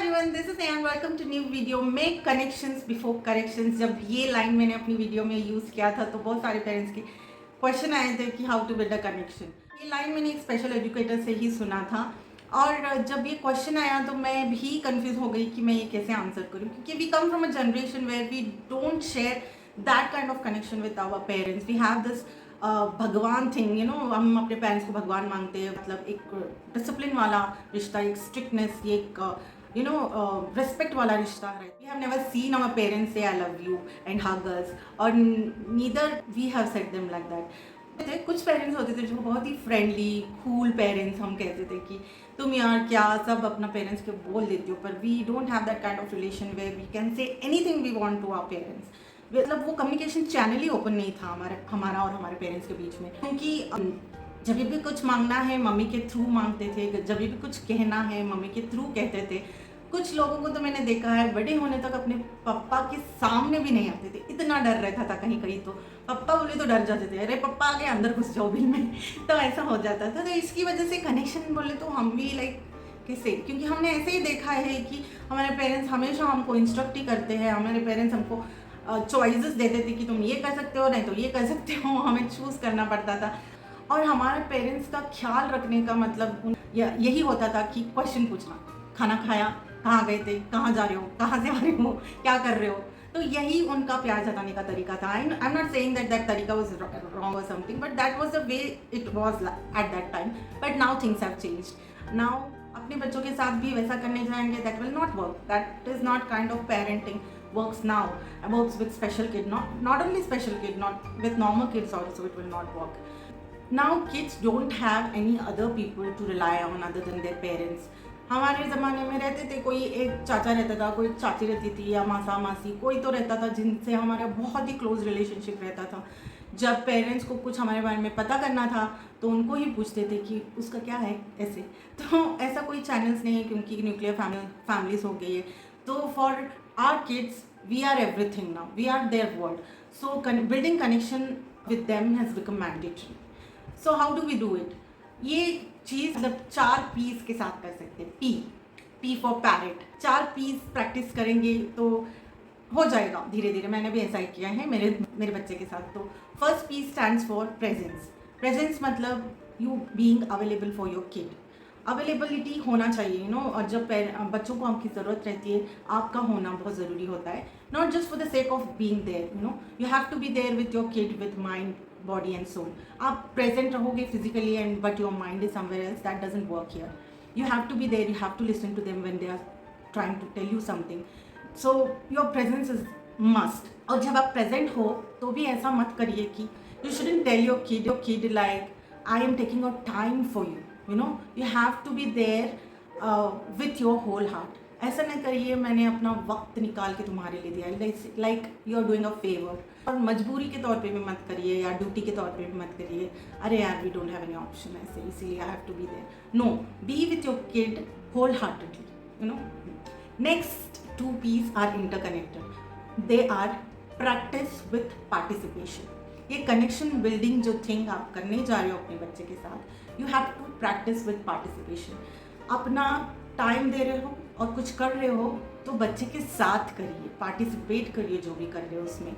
Everyone, this is and welcome to new video. Make connections before corrections. जब ये line मैंने अपनी video में यूज़ किया था तो बहुत सारे पेरेंट्स के क्वेश्चन आए थे कि how to build a connection. ये लाइन मैंने एक स्पेशल एजुकेटर से ही सुना था और जब ये क्वेश्चन आया तो मैं भी कंफ्यूज हो गई कि मैं ये कैसे आंसर करूँ, क्योंकि we come from a generation where we don't share that kind of connection with our parents. We have this bhagwan thing, you know, हम अपने पेरेंट्स को भगवान मानते हैं। मतलब एक डिसिप्लिन वाला रिश्ता, एक स्ट्रिक्टनेस, ये एक रिस्पेक्ट वाला रिश्ता है। We have never seen our parents से I love you and hug us, और neither we have said them like that. कुछ पेरेंट्स होते थे जो बहुत ही फ्रेंडली कूल पेरेंट्स, हम कहते थे कि तुम यार क्या सब अपना पेरेंट्स के बोल देती हो, पर we don't have that kind of relation where we can say anything we want to our parents. मतलब वो कम्युनिकेशन चैनल ही ओपन नहीं था हमारा और हमारे पेरेंट्स के बीच में, क्योंकि जब भी कुछ मांगना है मम्मी के थ्रू मांगते थे, जब भी कुछ कहना है मम्मी के थ्रू कहते थे। कुछ लोगों को तो मैंने देखा है बड़े होने तक अपने पापा के सामने भी नहीं आते थे, इतना डर रहता था। कहीं कहीं तो पापा बोले तो डर जाते थे, अरे पापा आगे अंदर घुस जाओ बिल में तो ऐसा हो जाता था। तो इसकी वजह से कनेक्शन बोले तो हम भी लाइक कैसे, क्योंकि हमने ऐसे ही देखा है कि हमारे पेरेंट्स हमेशा हमको इंस्ट्रक्ट ही करते हैं। हमारे पेरेंट्स हमको चॉइसेस देते थे कि तुम ये कर सकते हो, नहीं तो ये कर सकते हो, हमें चूज़ करना पड़ता था। और हमारे पेरेंट्स का ख्याल रखने का मतलब यही होता था कि क्वेश्चन पूछना, खाना खाया, कहाँ गए थे, कहाँ जा रहे हो, कहाँ से आ रहे हो, क्या कर रहे हो। तो यही उनका प्यार जताने का तरीका था। I am not saying that that तरीका वाज रॉन्ग और something, but that was the way it was at that time. But now things have changed. Now अपने बच्चों के साथ भी वैसा करने जाएंगे, that will not work. That is not kind of parenting works now. Works with special kid, not only special kid, not with normal kids also it will not work. Now kids don't have any other people to rely on other than their parents. हमारे ज़माने में रहते थे, कोई एक चाचा रहता था, कोई चाची रहती थी, या मासा मासी कोई तो रहता था जिनसे हमारा बहुत ही क्लोज रिलेशनशिप रहता था। जब पेरेंट्स को कुछ हमारे बारे में पता करना था तो उनको ही पूछते थे कि उसका क्या है ऐसे। तो ऐसा कोई चैनल्स नहीं है, क्योंकि न्यूक्लियर फैमिलीज हो गई है। तो for our kids we are everything now, we are their world, so building connection with them has become mandatory. So how do we do it? ये चीज़ मतलब 4 पीस के साथ कर सकते हैं। P for parrot. 4 piece practice करेंगे तो हो जाएगा धीरे धीरे। मैंने भी ऐसा ही किया है मेरे बच्चे के साथ। तो first P stands for presence. Presence मतलब you being available for your kid. Availability होना चाहिए, यू नो। और जब बच्चों को आपकी ज़रूरत रहती है, आपका होना बहुत ज़रूरी होता है। Not just for the sake of being there, you know, you have to be there with your kid with mind, body and soul. आप प्रेजेंट रहोगे physically and but your mind is somewhere else, that doesn't work here. You have to be there, you have to listen to them when they are trying to tell you something. So your presence is must. और जब आप present हो तो भी ऐसा मत करिए कि you shouldn't tell your kid like I am taking out time for you. You know, you have to be there with your whole heart. ऐसा नहीं करिए मैंने अपना वक्त निकाल के तुम्हारे लिए दिया, like you are doing a favour. और मजबूरी के तौर पे भी मत करिए या ड्यूटी के तौर पे भी मत करिए, अरे यार we don't have any option ऐसे इसीलिए I have to be there. No, be with your kid wholeheartedly, you know. Next 2 piece are interconnected. They are practice with participation. ये कनेक्शन बिल्डिंग जो थिंग आप करने जा रहे हो अपने बच्चे के साथ, you have to practice with participation. अपना टाइम दे रहे हो और कुछ कर रहे हो तो बच्चे के साथ करिए, पार्टिसिपेट करिए जो भी कर रहे हो उसमें।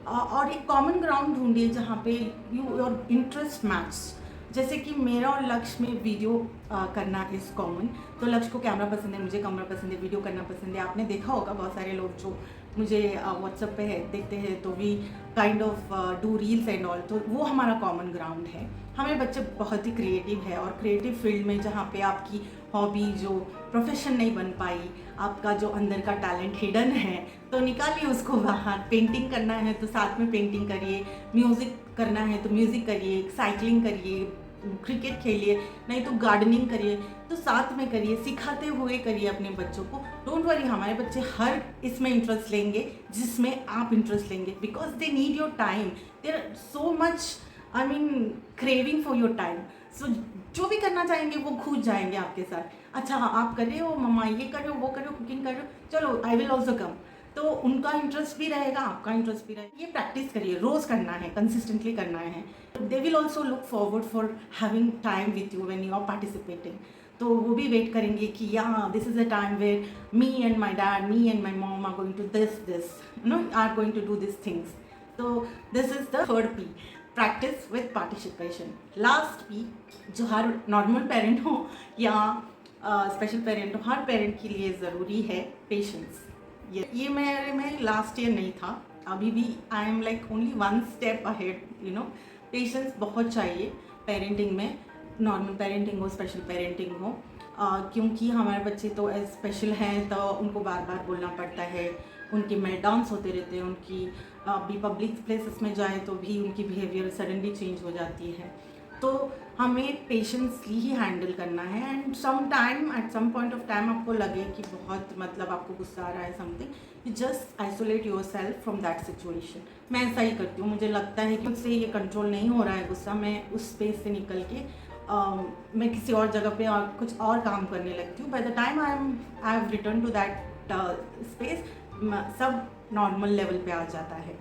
और एक कॉमन ग्राउंड ढूंढिए जहाँ पे योर इंटरेस्ट मैच। जैसे कि मेरा और लक्ष्य में वीडियो करना इज़ कॉमन। तो लक्ष्य को कैमरा पसंद है, मुझे कैमरा पसंद है, वीडियो करना पसंद है। आपने देखा होगा बहुत सारे लोग जो मुझे व्हाट्सएप पे है देखते हैं तो we kind of do reels and all. तो वो हमारा कॉमन ग्राउंड है। हमारे बच्चे बहुत ही क्रिएटिव है, और क्रिएटिव फील्ड में जहाँ पे आपकी हॉबी जो प्रोफेशन नहीं बन पाई, आपका जो अंदर का टैलेंट हिडन है, तो निकालिए उसको बाहर। पेंटिंग करना है तो साथ में पेंटिंग करिए, म्यूज़िक करना है तो म्यूज़िक करिए, साइकिलिंग करिए, क्रिकेट खेलिए, नहीं तो गार्डनिंग करिए, तो साथ में करिए, सिखाते हुए करिए अपने बच्चों को। डोंट वरी, हमारे बच्चे हर इसमें इंटरेस्ट लेंगे जिसमें आप इंटरेस्ट लेंगे, because they need your time. There are so much I mean craving for your time. So जो भी करना चाहेंगे वो खुद जाएंगे आपके साथ। अच्छा हाँ, आप कर रहे हो मम्मा, ये कर रहे हो, वो कर रहे हो, कुकिंग कर रहे हो, चलो आई विल ऑल्सो कम। तो उनका इंटरेस्ट भी रहेगा, आपका इंटरेस्ट भी रहेगा। ये प्रैक्टिस करिए, रोज़ करना है, कंसिस्टेंटली करना है। They will also look forward for having time with you when you are participating. तो वो भी वेट करेंगे कि या this is a time where me and my dad, me and my mom are going to this are going to do this things. तो this is the third P, practice with participation. Last P, जो हर normal parent हो या special parent हो, हर parent के लिए ज़रूरी है, पेशेंस. ये मेरे में लास्ट ईयर नहीं था, अभी भी I am like only one step ahead. Patience बहुत चाहिए पेरेंटिंग में, नॉर्मल पेरेंटिंग हो, स्पेशल पेरेंटिंग हो. क्योंकि हमारे बच्चे तो स्पेशल हैं, तो उनको बार बार बोलना पड़ता है, उनके मेल्टडाउन्स होते रहते हैं, उनकी अभी पब्लिक प्लेसेस में जाए तो भी उनकी बिहेवियर सडनली चेंज हो जाती है. तो हमें पेशेंसली ही हैंडल करना है. And some time at some point of time आपको लगे कि बहुत मतलब आपको गुस्सा आ रहा है something, you just isolate your self from that situation. मैं ऐसा ही करती हूँ. मुझे लगता है कि मुझसे ये कंट्रोल नहीं हो रहा है गुस्सा, मैं उस स्पेस से निकल के मैं किसी और जगह पे और कुछ और काम करने लगती हूँ. By the time I have return to that space, सब नॉर्मल लेवल पे आ जाता है.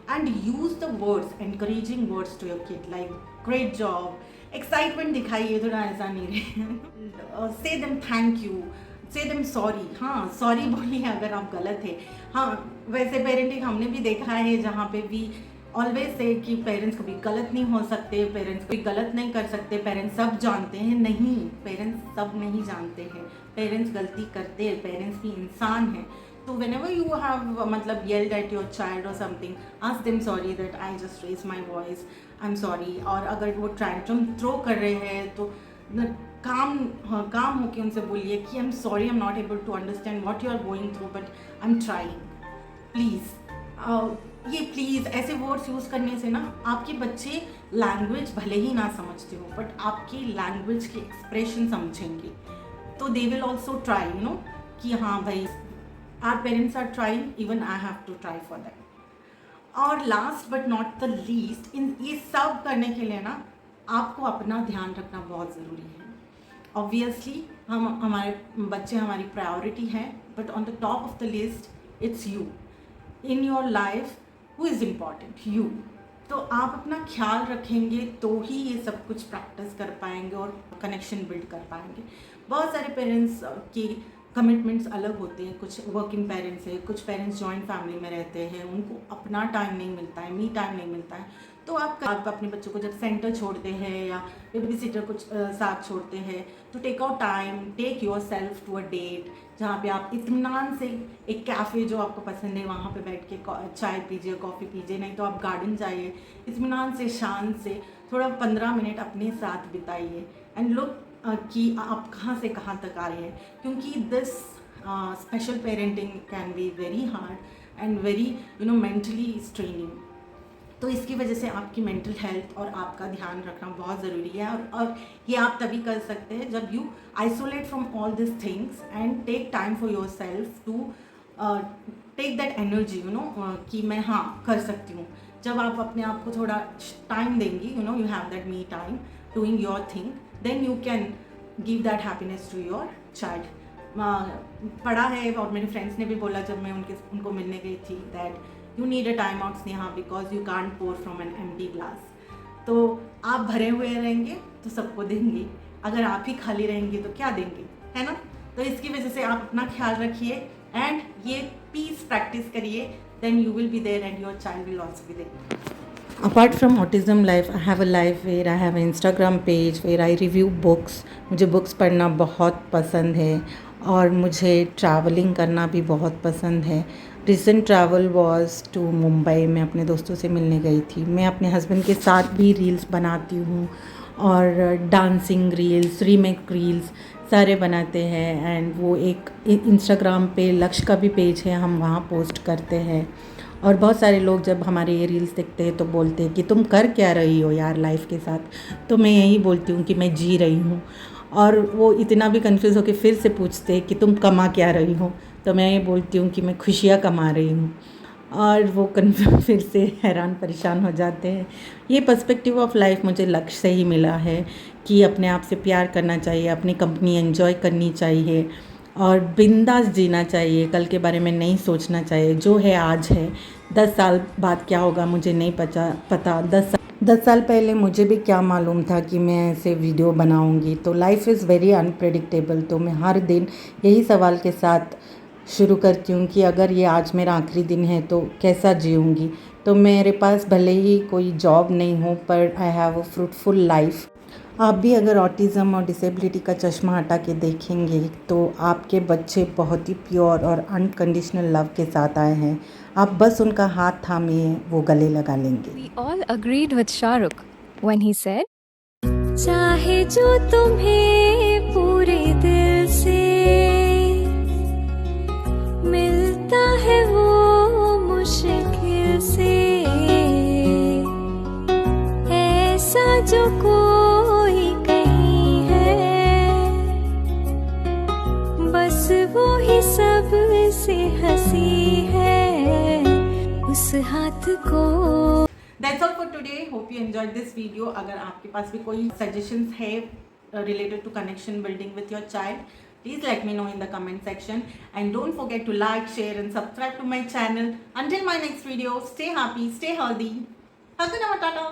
And use the words, encouraging words to your kid, like great job, excitement दिखाइए, थोड़ा ऐसा नहीं रहे. Say them thank you, say them sorry. हाँ, सॉरी बोलिए अगर आप गलत है. हाँ, वैसे पेरेंटिंग हमने भी देखा है जहाँ पे भी ऑलवेज से कि पेरेंट्स कभी गलत नहीं हो सकते, पेरेंट्स कोई गलत नहीं कर सकते, पेरेंट्स सब जानते हैं. नहीं, पेरेंट्स सब नहीं जानते हैं, पेरेंट्स गलती करते हैं, पेरेंट्स भी इंसान हैं. तो whenever you have मतलब yelled at your child or something, ask them sorry that I just raised my voice, I'm sorry. और अगर वो tantrum throw कर रहे हैं तो काम होके उनसे बोलिए कि I'm sorry, I'm not able to understand what you are going through, but I'm trying, please. ये प्लीज़ ऐसे वर्ड्स यूज़ करने से ना आपके बच्चे लैंग्वेज भले ही ना समझते हो, बट आपकी लैंग्वेज के एक्सप्रेशन समझेंगे. तो दे विल ऑल्सो ट्राई, कि हाँ भाई, our parents are trying, even I have to try for that. और last but not the least, इन ये सब करने के लिए ना आपको अपना ध्यान रखना बहुत ज़रूरी है. ऑब्वियसली हमारे बच्चे हमारी प्रायोरिटी हैं, but on the top of the list it's you. In your life who is important? You. तो आप अपना ख्याल रखेंगे तो ही ये सब कुछ प्रैक्टिस कर पाएंगे और कनेक्शन बिल्ड कर पाएंगे. बहुत सारे पेरेंट्स की कमिटमेंट्स अलग होते हैं. कुछ वर्किंग पेरेंट्स हैं, कुछ पेरेंट्स जॉइंट फैमिली में रहते हैं, उनको अपना टाइम नहीं मिलता है, मी टाइम नहीं मिलता है. तो आप अपने बच्चों को जब सेंटर छोड़ते हैं या बेबी सिटर कुछ साथ छोड़ते हैं, तो take out time, take yourself to a date जहाँ पे आप इत्मीनान से एक कैफ़े जो आपको पसंद है वहाँ पे बैठ के चाय पीजिए, कॉफ़ी पीजिए, नहीं तो आप गार्डन जाइए, इत्मीनान से, शांत से थोड़ा 15 मिनट अपने साथ बिताइए. एंड लुक कि आप कहाँ से कहाँ तक आ रहे हैं. क्योंकि this special parenting can be very hard and very mentally straining. तो इसकी वजह से आपकी मेंटल हेल्थ और आपका ध्यान रखना बहुत ज़रूरी है. और ये आप तभी कर सकते हैं जब you isolate from all this things and take time for yourself to take that energy, कि मैं हाँ कर सकती हूँ. जब आप अपने आप को थोड़ा टाइम देंगी, you have that me time doing your thing, then you can give that happiness to your child. पढ़ा है और मेरे फ्रेंड्स ने भी बोला जब मैं उनको मिलने गई थी, that you need a time out Sneha because you can't pour from an empty glass. तो आप भरे हुए रहेंगे तो सबको देंगे, अगर आप ही खाली रहेंगे तो क्या देंगे, है ना. तो इसकी वजह से आप अपना ख्याल रखिए एंड ये पीस प्रैक्टिस करिए, then you will be there and your child will also be there. Apart from Autism Life, I have a life where I have an Instagram page where I review books. मुझे books पढ़ना बहुत पसंद है और मुझे travelling करना भी बहुत पसंद है. Recent travel was to Mumbai. मैं अपने दोस्तों से मिलने गई थी. मैं अपने हस्बैंड के साथ भी रील्स बनाती हूँ और डांसिंग रील्स, रीमेक रील्स सारे बनाते हैं. एंड वो एक इंस्टाग्राम पे लक्ष्य का भी पेज है, हम वहाँ पोस्ट करते हैं. और बहुत सारे लोग जब हमारे ये रील्स देखते हैं तो बोलते हैं कि तुम कर क्या रही हो यार लाइफ के साथ. तो मैं यही बोलती हूँ कि मैं जी रही हूँ. और वो इतना भी कंफ्यूज होकर फिर से पूछते हैं कि तुम कमा क्या रही हो. तो मैं ये बोलती हूँ कि मैं खुशियाँ कमा रही हूँ. और वो फिर से हैरान परेशान हो जाते हैं. ये पर्सपेक्टिव ऑफ लाइफ मुझे लक्ष्य से ही मिला है कि अपने आप से प्यार करना चाहिए, अपनी कंपनी एंजॉय करनी चाहिए और बिंदास जीना चाहिए. कल के बारे में नहीं सोचना चाहिए. जो है आज है. 10 साल बाद क्या होगा मुझे नहीं पता. 10 साल पहले मुझे भी क्या मालूम था कि मैं ऐसे वीडियो बनाऊंगी। तो लाइफ इज़ वेरी अनप्रेडिक्टेबल। तो मैं हर दिन यही सवाल के साथ शुरू करती हूँ कि अगर ये आज मेरा आखिरी दिन है तो कैसा जीऊँगी। तो मेरे पास भले ही कोई जॉब नहीं हो पर I have a fruitful life. आप भी अगर ऑटिज़म और डिसेबिलिटी का चश्मा हटा के देखेंगे तो आपके बच्चे बहुत ही प्योर और अनकंडीशनल लव के साथ आए हैं। आप बस उनका हाथ थामिए, वो गले लगा लेंगे। We all agreed with Shahrukh when he said, चाहे जो तुम्हें पूरे दिल से मिलता है वो मुश्किल से, ऐसा जो कोई कहीं है, बस वो ही सबसे हंसी है उस हाथ को। That's all for today. Hope you enjoyed this video. अगर आपके पास भी कोई suggestions है related to connection building with your child, please let me know in the comment section. And don't forget to like, share and subscribe to my channel. Until my next video, stay happy, stay healthy. Hakuna Matata.